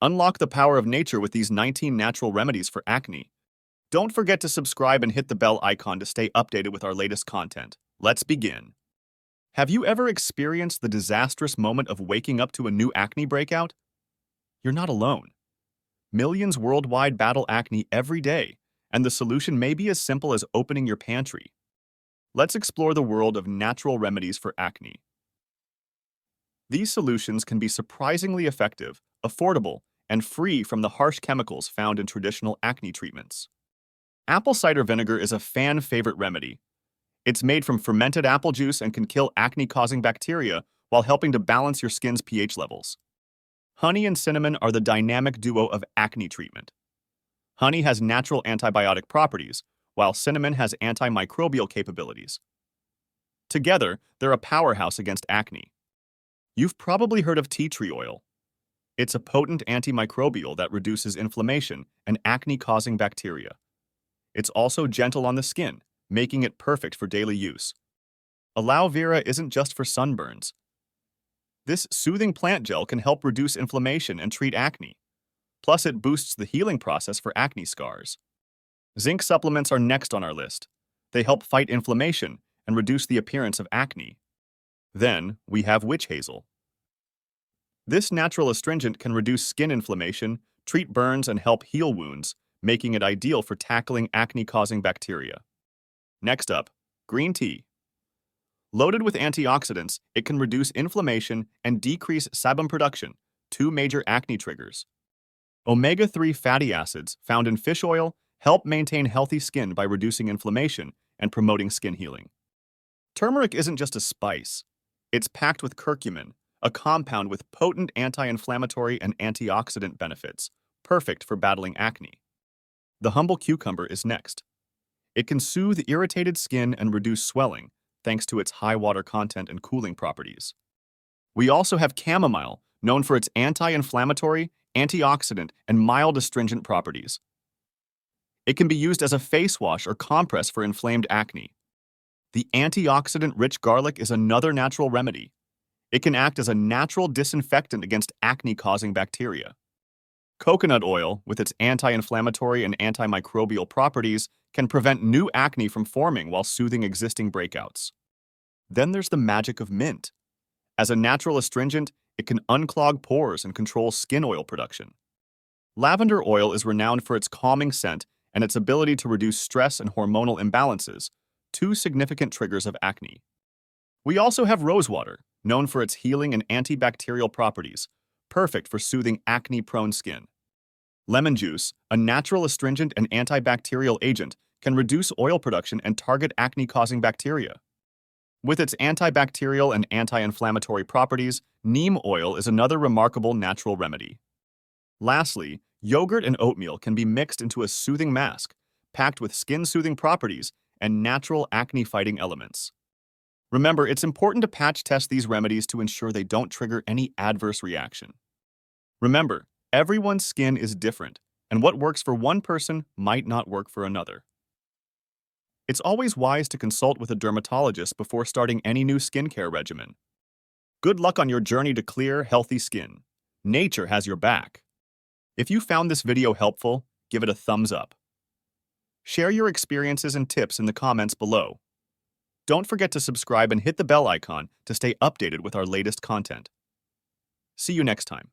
Unlock the power of nature with these 19 natural remedies for acne. Don't forget to subscribe and hit the bell icon to stay updated with our latest content. Let's begin. Have you ever experienced the disastrous moment of waking up to a new acne breakout? You're not alone. Millions worldwide battle acne every day, and the solution may be as simple as opening your pantry. Let's explore the world of natural remedies for acne. These solutions can be surprisingly effective, affordable, and free from the harsh chemicals found in traditional acne treatments. Apple cider vinegar is a fan-favorite remedy. It's made from fermented apple juice and can kill acne-causing bacteria while helping to balance your skin's pH levels. Honey and cinnamon are the dynamic duo of acne treatment. Honey has natural antibiotic properties, while cinnamon has antimicrobial capabilities. Together, they're a powerhouse against acne. You've probably heard of tea tree oil. It's a potent antimicrobial that reduces inflammation and acne-causing bacteria. It's also gentle on the skin, making it perfect for daily use. Aloe vera isn't just for sunburns. This soothing plant gel can help reduce inflammation and treat acne. Plus, it boosts the healing process for acne scars. Zinc supplements are next on our list. They help fight inflammation and reduce the appearance of acne. Then, we have witch hazel. This natural astringent can reduce skin inflammation, treat burns, and help heal wounds, making it ideal for tackling acne-causing bacteria. Next up, green tea. Loaded with antioxidants, it can reduce inflammation and decrease sebum production, two major acne triggers. Omega-3 fatty acids found in fish oil help maintain healthy skin by reducing inflammation and promoting skin healing. Turmeric isn't just a spice. It's packed with curcumin, a compound with potent anti-inflammatory and antioxidant benefits, perfect for battling acne. The humble cucumber is next. It can soothe irritated skin and reduce swelling, thanks to its high water content and cooling properties. We also have chamomile, known for its anti-inflammatory, antioxidant, and mild astringent properties. It can be used as a face wash or compress for inflamed acne. The antioxidant-rich garlic is another natural remedy. It can act as a natural disinfectant against acne-causing bacteria. Coconut oil, with its anti-inflammatory and antimicrobial properties, can prevent new acne from forming while soothing existing breakouts. Then there's the magic of mint. As a natural astringent, it can unclog pores and control skin oil production. Lavender oil is renowned for its calming scent and its ability to reduce stress and hormonal imbalances, two significant triggers of acne. We also have rosewater, known for its healing and antibacterial properties, perfect for soothing acne-prone skin. Lemon juice, a natural astringent and antibacterial agent, can reduce oil production and target acne-causing bacteria. With its antibacterial and anti-inflammatory properties, neem oil is another remarkable natural remedy. Lastly, yogurt and oatmeal can be mixed into a soothing mask, packed with skin-soothing properties and natural acne-fighting elements. Remember, it's important to patch test these remedies to ensure they don't trigger any adverse reaction. Remember, everyone's skin is different, and what works for one person might not work for another. It's always wise to consult with a dermatologist before starting any new skincare regimen. Good luck on your journey to clear, healthy skin. Nature has your back. If you found this video helpful, give it a thumbs up. Share your experiences and tips in the comments below. Don't forget to subscribe and hit the bell icon to stay updated with our latest content. See you next time.